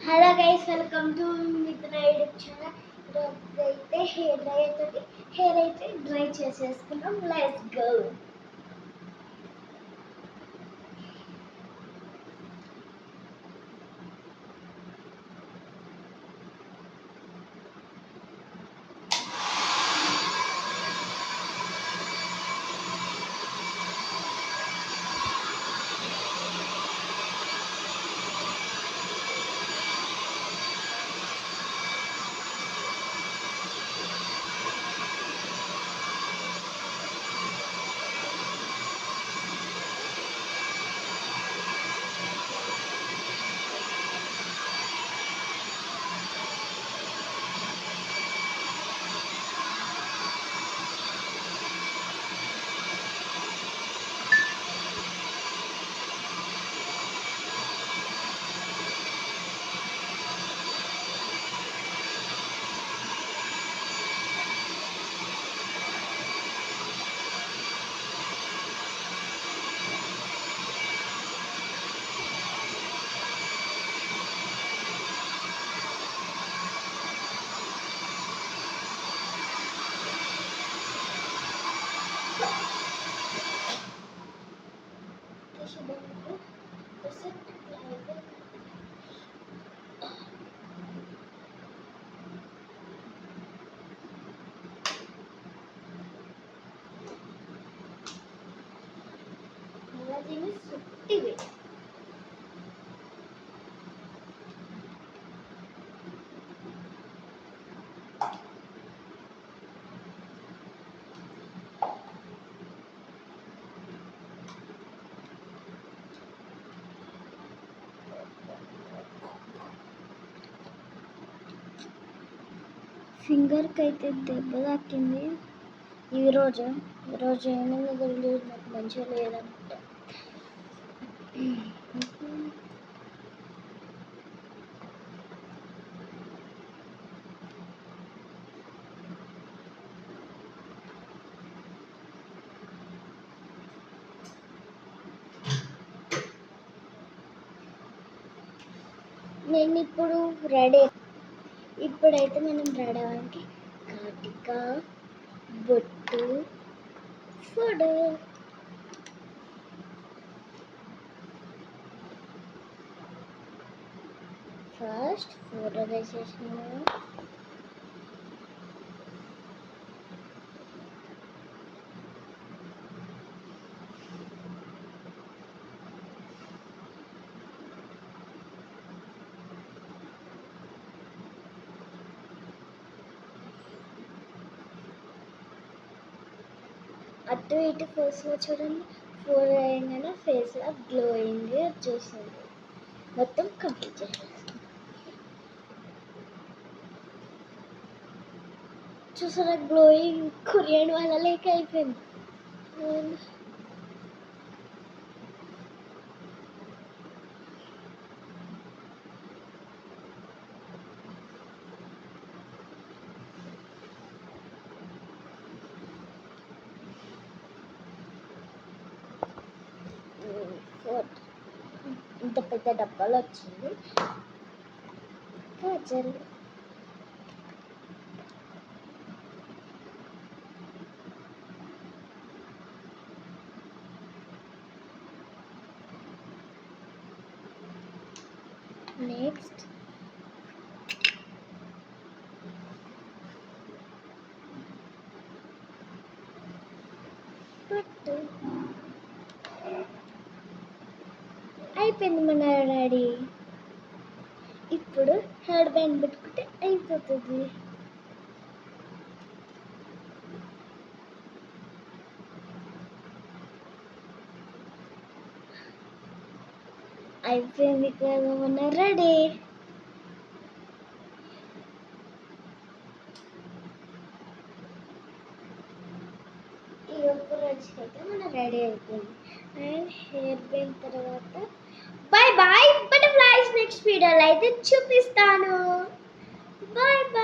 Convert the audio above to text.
Hello guys, welcome to మిత్ర YouTube channel. ఈరోజు అయితే హెయిర్ అయితే డ్రై చేసేసుకున్నాం. Let's go. దీన్ని సుట్టివి ఫింగర్కి అయితే దెబ్బ తాకింది. ఈరోజు ఏమైనా తెలియదు, నాకు మంచిగా లేదన్నమాట. నేను ఇప్పుడైతే మనం రెడీ అవ్వడానికి కాటిక బొట్టు ఫోటో. ఫస్ట్ ఫోటో వేసేసాను. అటు ఇటు ఫేస్లో చూడండి, ఫోర్ అయ్యంగానే ఫేస్లో గ్లోయింగ్ వచ్చేసింది. మొత్తం కంప్లీట్ చేసేస్తాం. చూసారా, గ్లోయింగ్ కొరియన్ వాళ్ళ లేక అయిపోయింది. ఇంత పెద్ద డబ్బాలు వచ్చింది. నెక్స్ట్ అయిపోయింది మన డాడీ. ఇప్పుడు హెయిర్ బ్యాండ్ పెట్టుకుంటే అయిపోతుంది. అయిపోయింది కదా మన రెడీ. ఈ ఒక్క రోజుకైతే మన రెడీ అయిపోయింది. అండ్ హెయిర్ బ్యాండ్ తర్వాత బాయ్ బాయ్ బటర్ఫ్లైస్. నెక్స్ట్ వీడియోలో అయితే చూపిస్తాను. Bye bye.